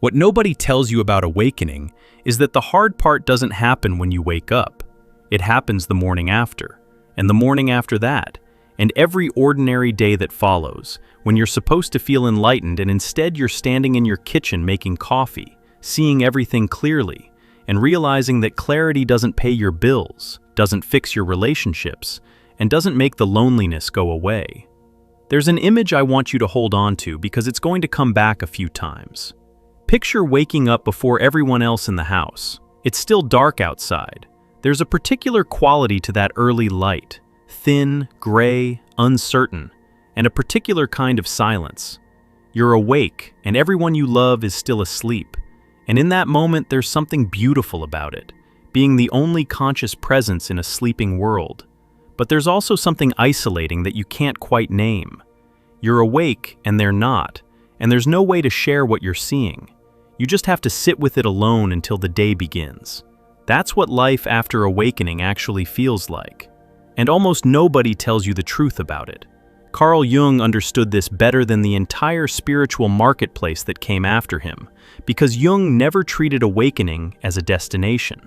What nobody tells you about awakening is that the hard part doesn't happen when you wake up. It happens the morning after, and the morning after that, and every ordinary day that follows, when you're supposed to feel enlightened and instead you're standing in your kitchen making coffee, seeing everything clearly, and realizing that clarity doesn't pay your bills, doesn't fix your relationships, and doesn't make the loneliness go away. There's an image I want you to hold on to because it's going to come back a few times. Picture waking up before everyone else in the house. It's still dark outside. There's a particular quality to that early light, thin, gray, uncertain, and a particular kind of silence. You're awake, and everyone you love is still asleep. And in that moment, there's something beautiful about it, being the only conscious presence in a sleeping world. But there's also something isolating that you can't quite name. You're awake, and they're not, and there's no way to share what you're seeing. You just have to sit with it alone until the day begins. That's what life after awakening actually feels like. And almost nobody tells you the truth about it. Carl Jung understood this better than the entire spiritual marketplace that came after him, because Jung never treated awakening as a destination.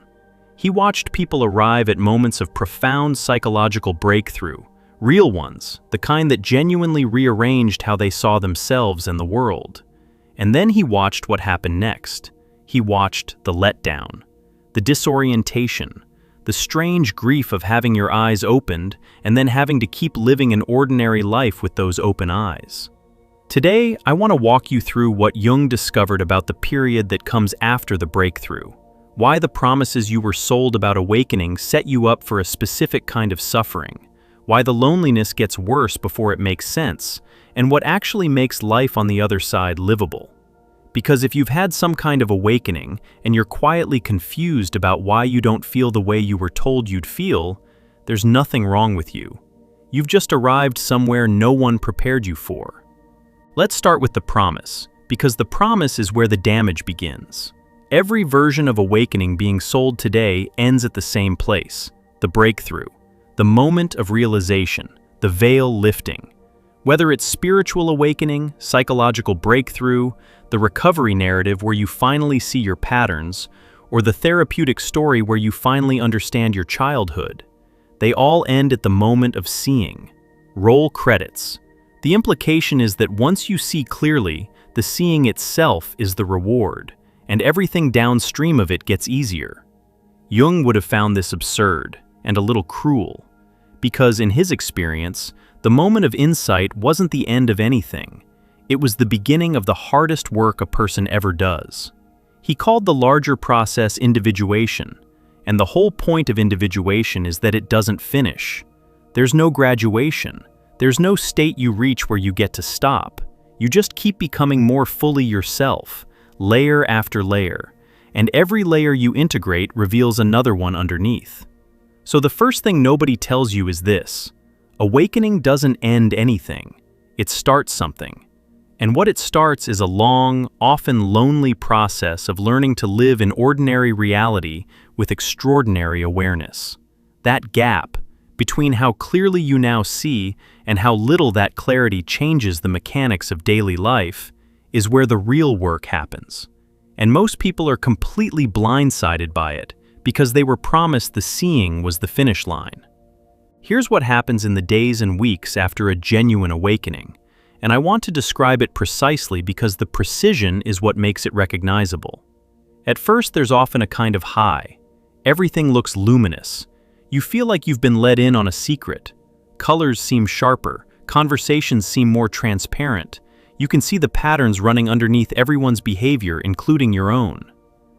He watched people arrive at moments of profound psychological breakthrough, real ones, the kind that genuinely rearranged how they saw themselves and the world. And then he watched what happened next. He watched the letdown, the disorientation, the strange grief of having your eyes opened and then having to keep living an ordinary life with those open eyes. Today, I want to walk you through what Jung discovered about the period that comes after the breakthrough, why the promises you were sold about awakening set you up for a specific kind of suffering, why the loneliness gets worse before it makes sense, and what actually makes life on the other side livable. Because if you've had some kind of awakening and you're quietly confused about why you don't feel the way you were told you'd feel, there's nothing wrong with you. You've just arrived somewhere no one prepared you for. Let's start with the promise, because the promise is where the damage begins. Every version of awakening being sold today ends at the same place, the breakthrough, the moment of realization, the veil lifting. Whether it's spiritual awakening, psychological breakthrough, the recovery narrative where you finally see your patterns, or the therapeutic story where you finally understand your childhood, they all end at the moment of seeing. Roll credits. The implication is that once you see clearly, the seeing itself is the reward, and everything downstream of it gets easier. Jung would have found this absurd and a little cruel, because in his experience, the moment of insight wasn't the end of anything. It was the beginning of the hardest work a person ever does. He called the larger process individuation, and the whole point of individuation is that it doesn't finish. There's no graduation. There's no state you reach where you get to stop. You just keep becoming more fully yourself, layer after layer, and every layer you integrate reveals another one underneath. So the first thing nobody tells you is this: awakening doesn't end anything, it starts something. And what it starts is a long, often lonely process of learning to live in ordinary reality with extraordinary awareness. That gap between how clearly you now see and how little that clarity changes the mechanics of daily life is where the real work happens. And most people are completely blindsided by it because they were promised the seeing was the finish line. Here's what happens in the days and weeks after a genuine awakening, and I want to describe it precisely because the precision is what makes it recognizable. At first, there's often a kind of high. Everything looks luminous. You feel like you've been let in on a secret. Colors seem sharper, conversations seem more transparent. You can see the patterns running underneath everyone's behavior, including your own.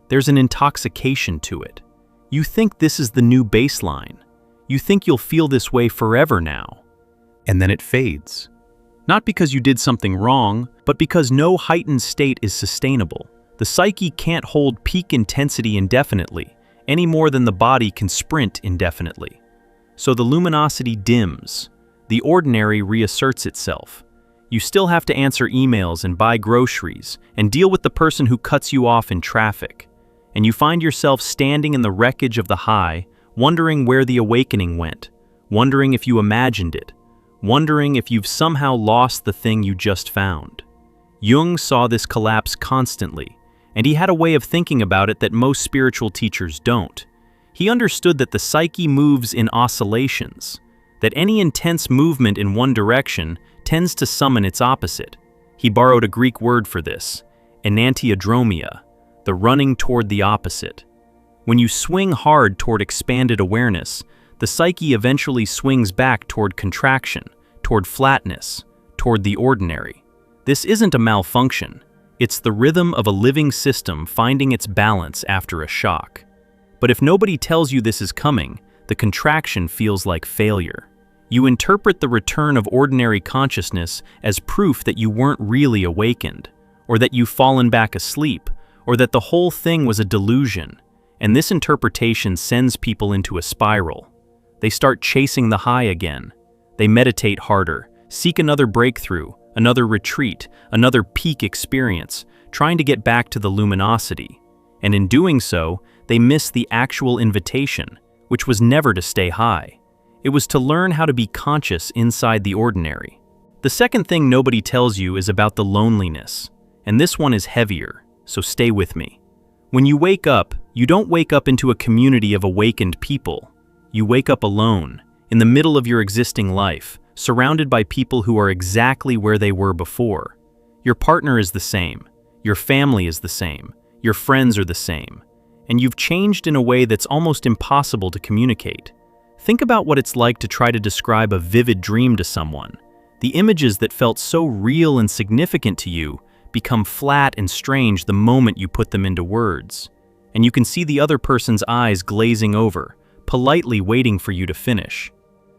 There's an intoxication to it. You think this is the new baseline. You think you'll feel this way forever now. And then it fades. Not because you did something wrong, but because no heightened state is sustainable. The psyche can't hold peak intensity indefinitely, any more than the body can sprint indefinitely. So the luminosity dims. The ordinary reasserts itself. You still have to answer emails and buy groceries and deal with the person who cuts you off in traffic. And you find yourself standing in the wreckage of the high, wondering where the awakening went, wondering if you imagined it, wondering if you've somehow lost the thing you just found. Jung saw this collapse constantly, and he had a way of thinking about it that most spiritual teachers don't. He understood that the psyche moves in oscillations, that any intense movement in one direction tends to summon its opposite. He borrowed a Greek word for this, enantiodromia, the running toward the opposite. When you swing hard toward expanded awareness, the psyche eventually swings back toward contraction, toward flatness, toward the ordinary. This isn't a malfunction. It's the rhythm of a living system finding its balance after a shock. But if nobody tells you this is coming, the contraction feels like failure. You interpret the return of ordinary consciousness as proof that you weren't really awakened, or that you've fallen back asleep, or that the whole thing was a delusion. And this interpretation sends people into a spiral. They start chasing the high again. They meditate harder, seek another breakthrough, another retreat, another peak experience, trying to get back to the luminosity. And in doing so, they miss the actual invitation, which was never to stay high. It was to learn how to be conscious inside the ordinary. The second thing nobody tells you is about the loneliness, and this one is heavier, so stay with me. When you wake up, you don't wake up into a community of awakened people. You wake up alone, in the middle of your existing life, surrounded by people who are exactly where they were before. Your partner is the same, your family is the same, your friends are the same, and you've changed in a way that's almost impossible to communicate. Think about what it's like to try to describe a vivid dream to someone. The images that felt so real and significant to you become flat and strange the moment you put them into words. And you can see the other person's eyes glazing over, politely waiting for you to finish.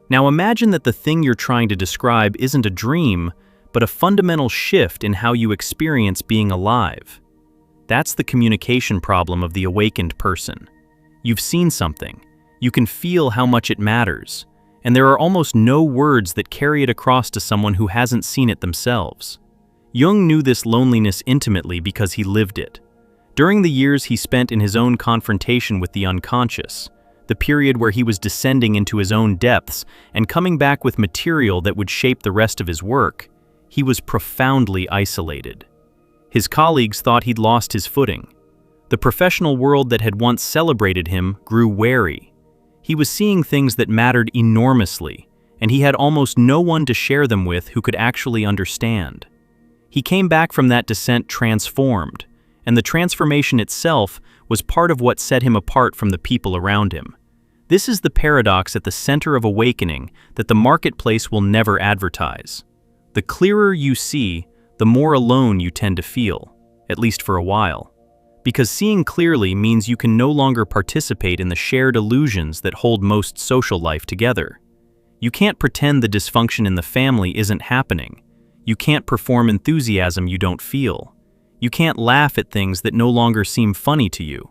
Now imagine that the thing you're trying to describe isn't a dream, but a fundamental shift in how you experience being alive. That's the communication problem of the awakened person. You've seen something. You can feel how much it matters, and there are almost no words that carry it across to someone who hasn't seen it themselves. Jung knew this loneliness intimately because he lived it. During the years he spent in his own confrontation with the unconscious, the period where he was descending into his own depths and coming back with material that would shape the rest of his work, he was profoundly isolated. His colleagues thought he'd lost his footing. The professional world that had once celebrated him grew wary. He was seeing things that mattered enormously, and he had almost no one to share them with who could actually understand. He came back from that descent transformed, and the transformation itself was part of what set him apart from the people around him. This is the paradox at the center of awakening that the marketplace will never advertise. The clearer you see, the more alone you tend to feel, at least for a while. Because seeing clearly means you can no longer participate in the shared illusions that hold most social life together. You can't pretend the dysfunction in the family isn't happening. You can't perform enthusiasm you don't feel. You can't laugh at things that no longer seem funny to you.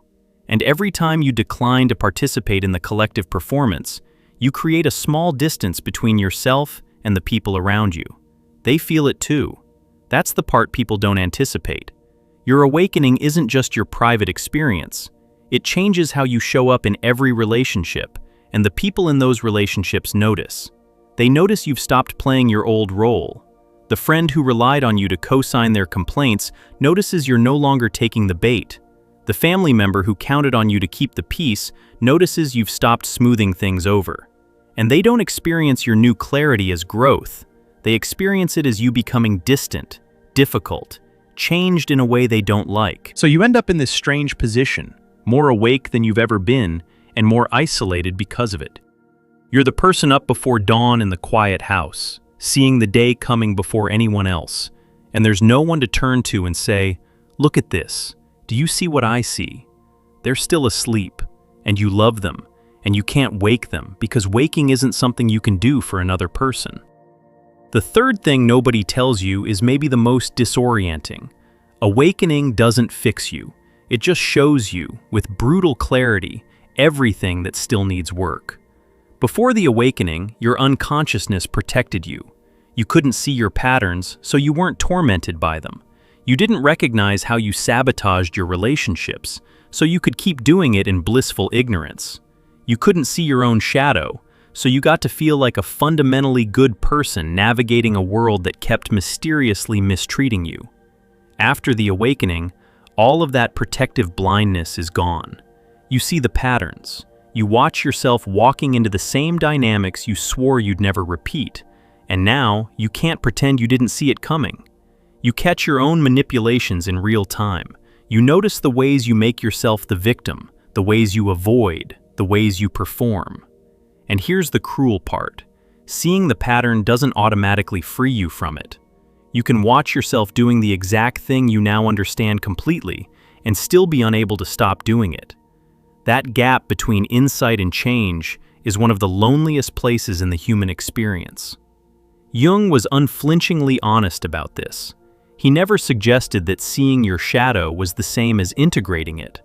And every time you decline to participate in the collective performance, you create a small distance between yourself and the people around you. They feel it too. That's the part people don't anticipate. Your awakening isn't just your private experience. It changes how you show up in every relationship, and the people in those relationships notice. They notice you've stopped playing your old role. The friend who relied on you to co-sign their complaints notices you're no longer taking the bait. The family member who counted on you to keep the peace notices you've stopped smoothing things over. And they don't experience your new clarity as growth. They experience it as you becoming distant, difficult, changed in a way they don't like. So you end up in this strange position, more awake than you've ever been, and more isolated because of it. You're the person up before dawn in the quiet house, seeing the day coming before anyone else, and there's no one to turn to and say, "Look at this. Do you see what I see?" They're still asleep, and you love them, and you can't wake them because waking isn't something you can do for another person. The third thing nobody tells you is maybe the most disorienting. Awakening doesn't fix you. It just shows you, with brutal clarity, everything that still needs work. Before the awakening, your unconsciousness protected you. You couldn't see your patterns, so you weren't tormented by them. You didn't recognize how you sabotaged your relationships, so you could keep doing it in blissful ignorance. You couldn't see your own shadow, so you got to feel like a fundamentally good person navigating a world that kept mysteriously mistreating you. After the awakening, All of that protective blindness is gone. You see the patterns. You watch yourself walking into the same dynamics you swore you'd never repeat, and now you can't pretend you didn't see it coming. You catch your own manipulations in real time. You notice the ways you make yourself the victim, the ways you avoid, the ways you perform. And here's the cruel part. Seeing the pattern doesn't automatically free you from it. You can watch yourself doing the exact thing you now understand completely and still be unable to stop doing it. That gap between insight and change is one of the loneliest places in the human experience. Jung was unflinchingly honest about this. He never suggested that seeing your shadow was the same as integrating it.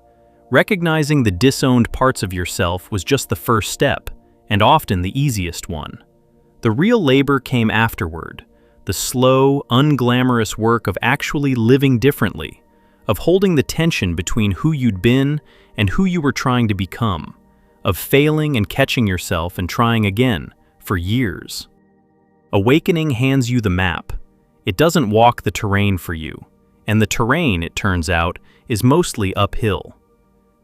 Recognizing the disowned parts of yourself was just the first step, and often the easiest one. The real labor came afterward, the slow, unglamorous work of actually living differently, of holding the tension between who you'd been and who you were trying to become, of failing and catching yourself and trying again for years. Awakening hands you the map. It doesn't walk the terrain for you, and the terrain, it turns out, is mostly uphill.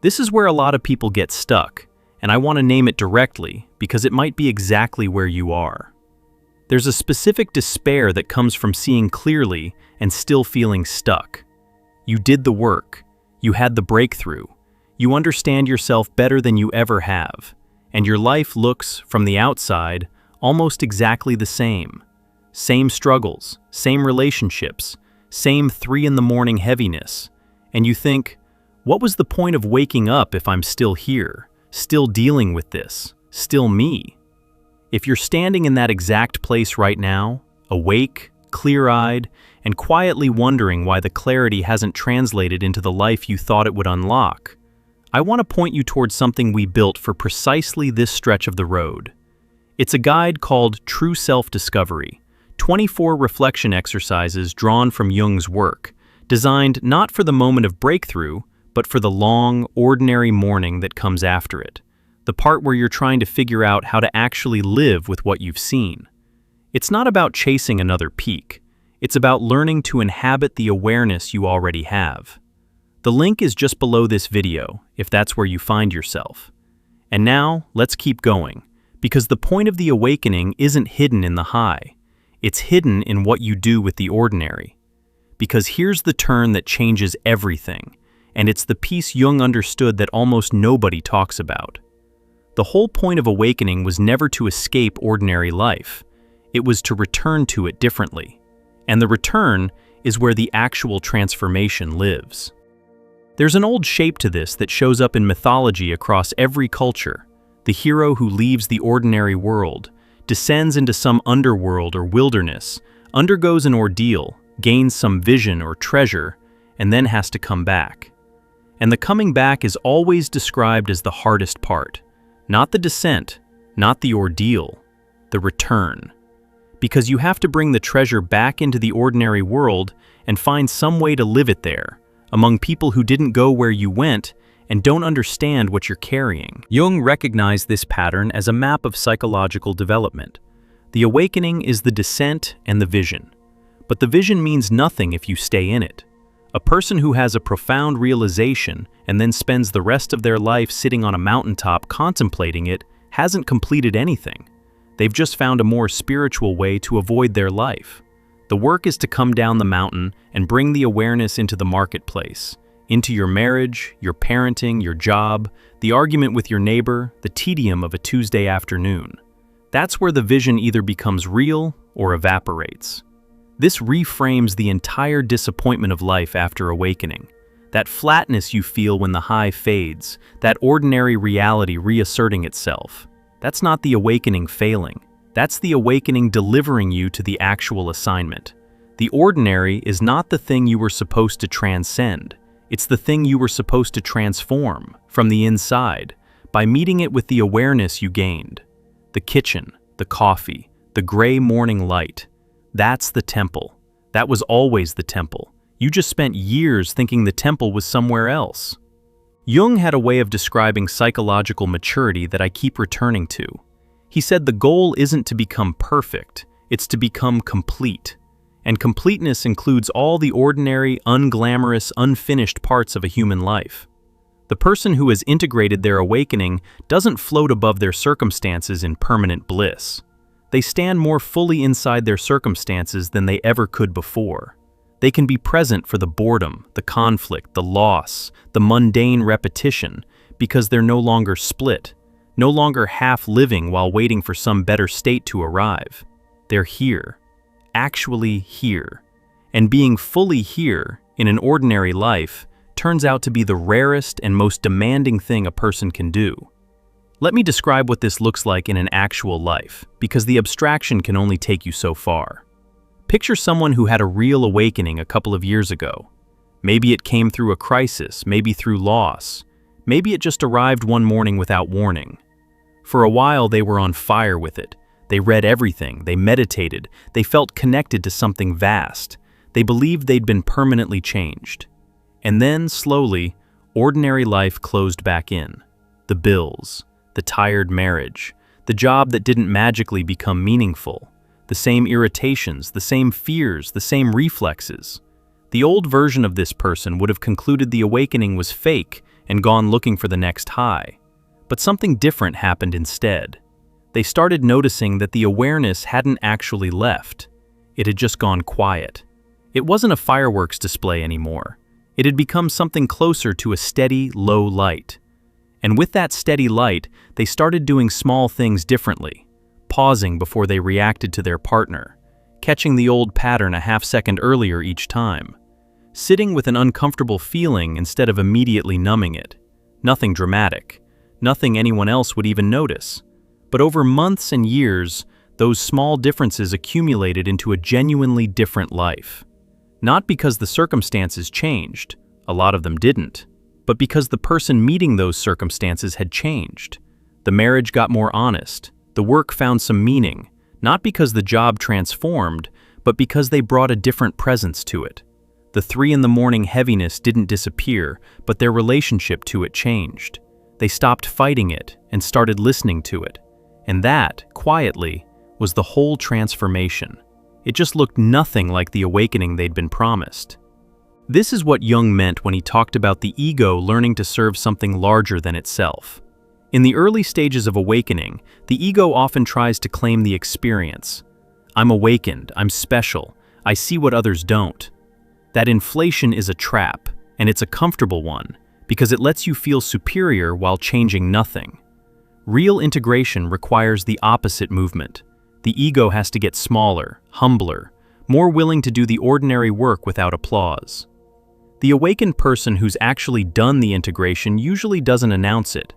This is where a lot of people get stuck, and I want to name it directly because it might be exactly where you are. There's a specific despair that comes from seeing clearly and still feeling stuck. You did the work. You had the breakthrough. You understand yourself better than you ever have, and your life looks, from the outside, almost exactly the same. Same struggles, same relationships, same 3 a.m. heaviness. And you think, what was the point of waking up if I'm still here, still dealing with this, still me? If you're standing in that exact place right now, awake, clear-eyed, and quietly wondering why the clarity hasn't translated into the life you thought it would unlock, I want to point you towards something we built for precisely this stretch of the road. It's a guide called True Self-Discovery, 24 reflection exercises drawn from Jung's work, designed not for the moment of breakthrough, but for the long, ordinary morning that comes after it, the part where you're trying to figure out how to actually live with what you've seen. It's not about chasing another peak. It's about learning to inhabit the awareness you already have. The link is just below this video, if that's where you find yourself. And now, let's keep going, because the point of the awakening isn't hidden in the high. It's hidden in what you do with the ordinary. Because here's the turn that changes everything, and it's the piece Jung understood that almost nobody talks about. The whole point of awakening was never to escape ordinary life. It was to return to it differently. And the return is where the actual transformation lives. There's an old shape to this that shows up in mythology across every culture. The hero who leaves the ordinary world, descends into some underworld or wilderness, undergoes an ordeal, gains some vision or treasure, and then has to come back. And the coming back is always described as the hardest part. Not the descent, not the ordeal, the return. Because you have to bring the treasure back into the ordinary world and find some way to live it there, among people who didn't go where you went and don't understand what you're carrying. Jung recognized this pattern as a map of psychological development. The awakening is the descent and the vision. But the vision means nothing if you stay in it. A person who has a profound realization and then spends the rest of their life sitting on a mountaintop contemplating it hasn't completed anything. They've just found a more spiritual way to avoid their life. The work is to come down the mountain and bring the awareness into the marketplace, into your marriage, your parenting, your job, the argument with your neighbor, the tedium of a Tuesday afternoon. That's where the vision either becomes real or evaporates. This reframes the entire disappointment of life after awakening. That flatness you feel when the high fades, that ordinary reality reasserting itself. That's not the awakening failing. That's the awakening delivering you to the actual assignment. The ordinary is not the thing you were supposed to transcend. It's the thing you were supposed to transform from the inside by meeting it with the awareness you gained. The kitchen, the coffee, the gray morning light. That's the temple. That was always the temple. You just spent years thinking the temple was somewhere else. Jung had a way of describing psychological maturity that I keep returning to. He said the goal isn't to become perfect, it's to become complete. And completeness includes all the ordinary, unglamorous, unfinished parts of a human life. The person who has integrated their awakening doesn't float above their circumstances in permanent bliss. They stand more fully inside their circumstances than they ever could before. They can be present for the boredom, the conflict, the loss, the mundane repetition, because they're no longer split, no longer half living while waiting for some better state to arrive. They're here, actually here. And being fully here in an ordinary life turns out to be the rarest and most demanding thing a person can do. Let me describe what this looks like in an actual life, because the abstraction can only take you so far. Picture someone who had a real awakening a couple of years ago. Maybe it came through a crisis, maybe through loss. Maybe it just arrived one morning without warning. For a while they were on fire with it. They read everything, they meditated, they felt connected to something vast. They believed they'd been permanently changed. And then, slowly, ordinary life closed back in. The bills, the tired marriage, the job that didn't magically become meaningful, the same irritations, the same fears, the same reflexes. The old version of this person would have concluded the awakening was fake and gone looking for the next high. But something different happened instead. They started noticing that the awareness hadn't actually left. It had just gone quiet. It wasn't a fireworks display anymore. It had become something closer to a steady, low light. And with that steady light, they started doing small things differently, pausing before they reacted to their partner, catching the old pattern a half-second earlier each time, sitting with an uncomfortable feeling instead of immediately numbing it. Nothing dramatic, nothing anyone else would even notice. But over months and years, those small differences accumulated into a genuinely different life. Not because the circumstances changed, a lot of them didn't, but because the person meeting those circumstances had changed. The marriage got more honest, the work found some meaning, not because the job transformed, but because they brought a different presence to it. The 3 a.m. heaviness didn't disappear, but their relationship to it changed. They stopped fighting it and started listening to it. And that, quietly, was the whole transformation. It just looked nothing like the awakening they'd been promised. This is what Jung meant when he talked about the ego learning to serve something larger than itself. In the early stages of awakening, the ego often tries to claim the experience. I'm awakened, I'm special, I see what others don't. That inflation is a trap, and it's a comfortable one, because it lets you feel superior while changing nothing. Real integration requires the opposite movement. The ego has to get smaller, humbler, more willing to do the ordinary work without applause. The awakened person who's actually done the integration usually doesn't announce it.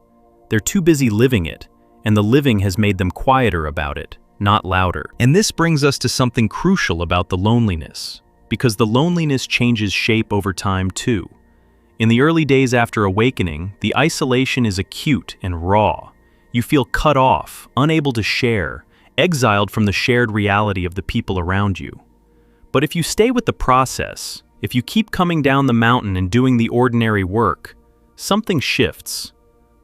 They're too busy living it, and the living has made them quieter about it, not louder. And this brings us to something crucial about the loneliness, because the loneliness changes shape over time too. In the early days after awakening, the isolation is acute and raw. You feel cut off, unable to share, exiled from the shared reality of the people around you. But if you stay with the process, if you keep coming down the mountain and doing the ordinary work, something shifts.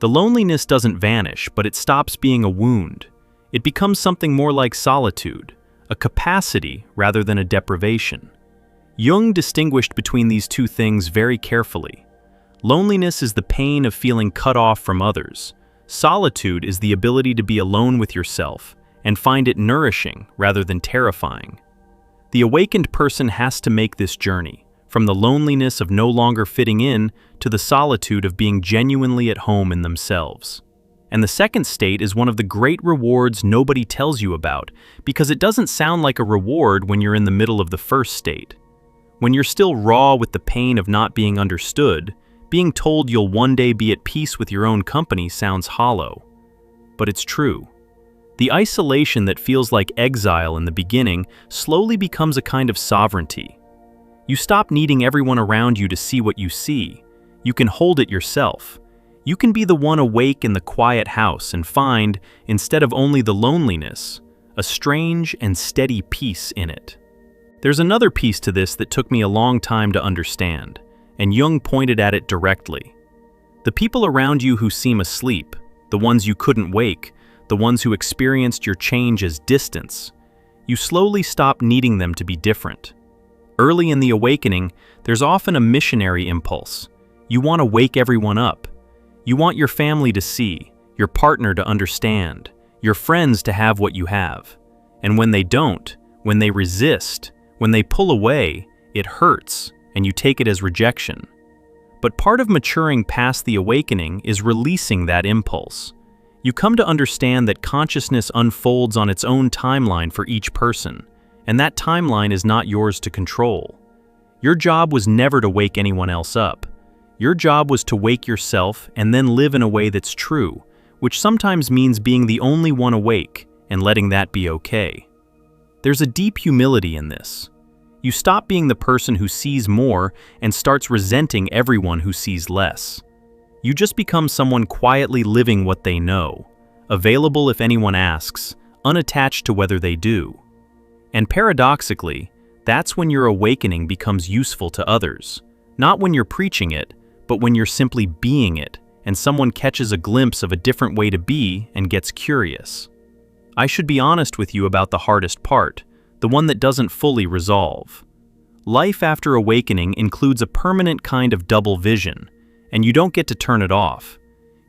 The loneliness doesn't vanish, but it stops being a wound. It becomes something more like solitude, a capacity rather than a deprivation. Jung distinguished between these two things very carefully. Loneliness is the pain of feeling cut off from others. Solitude is the ability to be alone with yourself and find it nourishing rather than terrifying. The awakened person has to make this journey, from the loneliness of no longer fitting in to the solitude of being genuinely at home in themselves. And the second state is one of the great rewards nobody tells you about, because it doesn't sound like a reward when you're in the middle of the first state. When you're still raw with the pain of not being understood, being told you'll one day be at peace with your own company sounds hollow. But it's true. The isolation that feels like exile in the beginning slowly becomes a kind of sovereignty. You stop needing everyone around you to see what you see. You can hold it yourself. You can be the one awake in the quiet house and find, instead of only the loneliness, a strange and steady peace in it. There's another piece to this that took me a long time to understand, and Jung pointed at it directly. The people around you who seem asleep, the ones you couldn't wake, the ones who experienced your change as distance, you slowly stop needing them to be different. Early in the awakening, there's often a missionary impulse. You want to wake everyone up. You want your family to see, your partner to understand, your friends to have what you have. And when they don't, when they resist, when they pull away, it hurts, and you take it as rejection. But part of maturing past the awakening is releasing that impulse. You come to understand that consciousness unfolds on its own timeline for each person, and that timeline is not yours to control. Your job was never to wake anyone else up. Your job was to wake yourself and then live in a way that's true, which sometimes means being the only one awake and letting that be okay. There's a deep humility in this. You stop being the person who sees more and starts resenting everyone who sees less. You just become someone quietly living what they know, available if anyone asks, unattached to whether they do. And paradoxically, that's when your awakening becomes useful to others. Not when you're preaching it, but when you're simply being it, and someone catches a glimpse of a different way to be and gets curious. I should be honest with you about the hardest part, the one that doesn't fully resolve. Life after awakening includes a permanent kind of double vision, and you don't get to turn it off.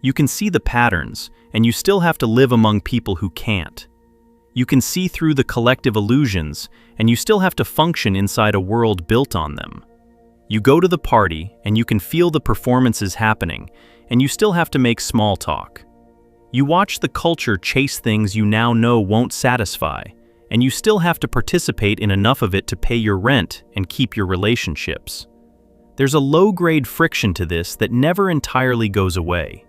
You can see the patterns, and you still have to live among people who can't. You can see through the collective illusions, and you still have to function inside a world built on them. You go to the party, and you can feel the performances happening, and you still have to make small talk. You watch the culture chase things you now know won't satisfy, and you still have to participate in enough of it to pay your rent and keep your relationships. There's a low-grade friction to this that never entirely goes away.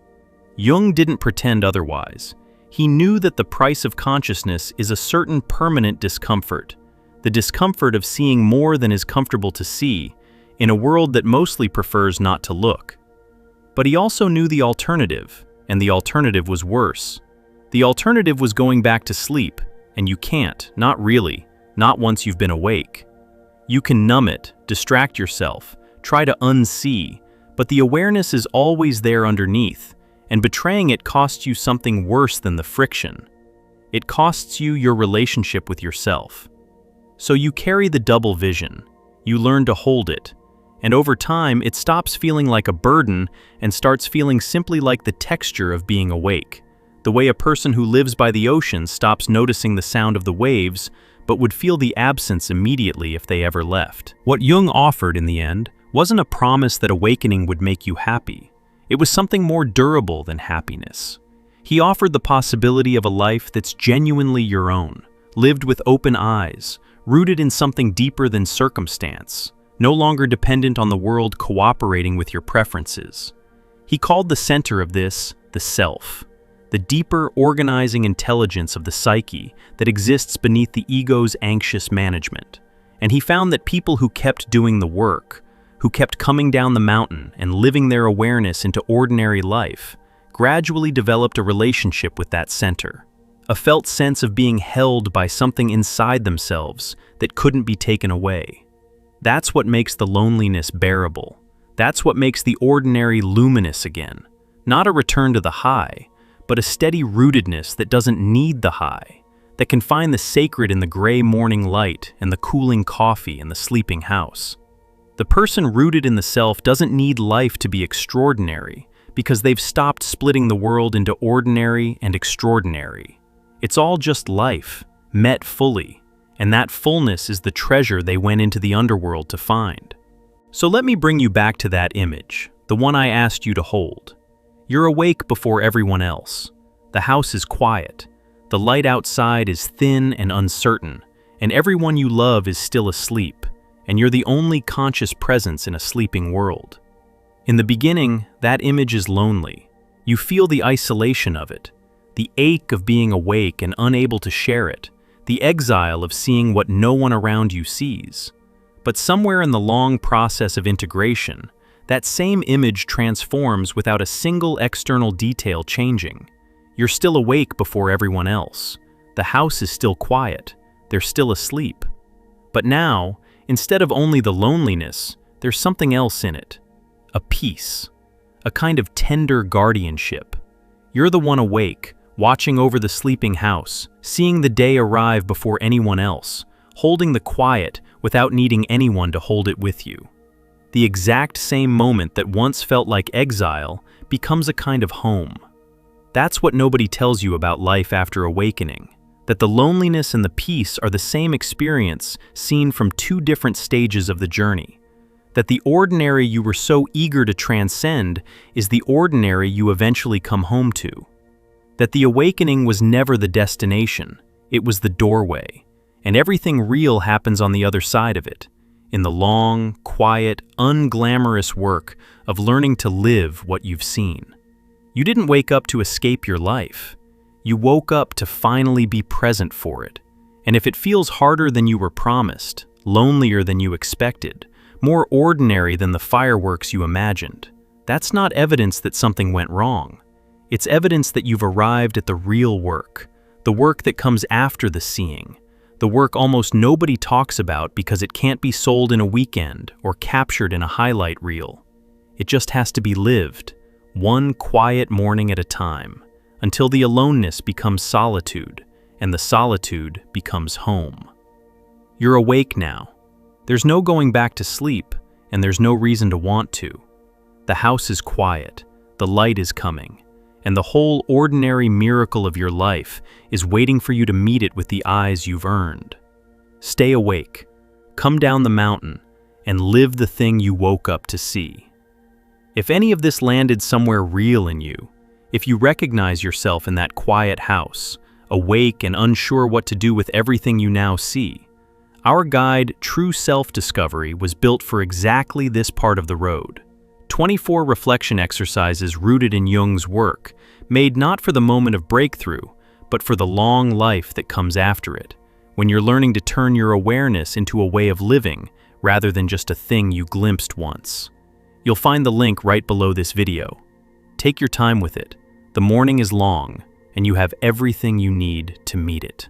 Jung didn't pretend otherwise. He knew that the price of consciousness is a certain permanent discomfort, the discomfort of seeing more than is comfortable to see, in a world that mostly prefers not to look. But he also knew the alternative, and the alternative was worse. The alternative was going back to sleep, and you can't, not really, not once you've been awake. You can numb it, distract yourself, try to unsee, but the awareness is always there underneath, and betraying it costs you something worse than the friction. It costs you your relationship with yourself. So you carry the double vision. You learn to hold it. And over time, it stops feeling like a burden and starts feeling simply like the texture of being awake. The way a person who lives by the ocean stops noticing the sound of the waves, but would feel the absence immediately if they ever left. What Jung offered in the end wasn't a promise that awakening would make you happy. It was something more durable than happiness. He offered the possibility of a life that's genuinely your own, lived with open eyes, rooted in something deeper than circumstance, no longer dependent on the world cooperating with your preferences. He called the center of this the self, the deeper organizing intelligence of the psyche that exists beneath the ego's anxious management. And he found that people who kept doing the work, who kept coming down the mountain and living their awareness into ordinary life, gradually developed a relationship with that center, a felt sense of being held by something inside themselves that couldn't be taken away. That's what makes the loneliness bearable. That's what makes the ordinary luminous again. Not a return to the high, but a steady rootedness that doesn't need the high, that can find the sacred in the gray morning light and the cooling coffee in the sleeping house. The person rooted in the self doesn't need life to be extraordinary because they've stopped splitting the world into ordinary and extraordinary. It's all just life, met fully. And that fullness is the treasure they went into the underworld to find. So let me bring you back to that image, the one I asked you to hold. You're awake before everyone else. The house is quiet. The light outside is thin and uncertain, and everyone you love is still asleep, and you're the only conscious presence in a sleeping world. In the beginning, that image is lonely. You feel the isolation of it, the ache of being awake and unable to share it, the exile of seeing what no one around you sees. But somewhere in the long process of integration, that same image transforms without a single external detail changing. You're still awake before everyone else. The house is still quiet. They're still asleep. But now, instead of only the loneliness, there's something else in it. A peace. A kind of tender guardianship. You're the one awake, watching over the sleeping house, seeing the day arrive before anyone else, holding the quiet without needing anyone to hold it with you. The exact same moment that once felt like exile becomes a kind of home. That's what nobody tells you about life after awakening, that the loneliness and the peace are the same experience seen from two different stages of the journey, that the ordinary you were so eager to transcend is the ordinary you eventually come home to, that the awakening was never the destination, it was the doorway, and everything real happens on the other side of it, in the long, quiet, unglamorous work of learning to live what you've seen. You didn't wake up to escape your life. You woke up to finally be present for it. And if it feels harder than you were promised, lonelier than you expected, more ordinary than the fireworks you imagined, that's not evidence that something went wrong. It's evidence that you've arrived at the real work, the work that comes after the seeing, the work almost nobody talks about because it can't be sold in a weekend or captured in a highlight reel. It just has to be lived, one quiet morning at a time, until the aloneness becomes solitude, and the solitude becomes home. You're awake now. There's no going back to sleep, and there's no reason to want to. The house is quiet, the light is coming, and the whole ordinary miracle of your life is waiting for you to meet it with the eyes you've earned. Stay awake, come down the mountain, and live the thing you woke up to see. If any of this landed somewhere real in you, if you recognize yourself in that quiet house, awake and unsure what to do with everything you now see, our guide, True Self-Discovery, was built for exactly this part of the road. 24 reflection exercises rooted in Jung's work, made not for the moment of breakthrough, but for the long life that comes after it, when you're learning to turn your awareness into a way of living rather than just a thing you glimpsed once. You'll find the link right below this video. Take your time with it. The morning is long, and you have everything you need to meet it.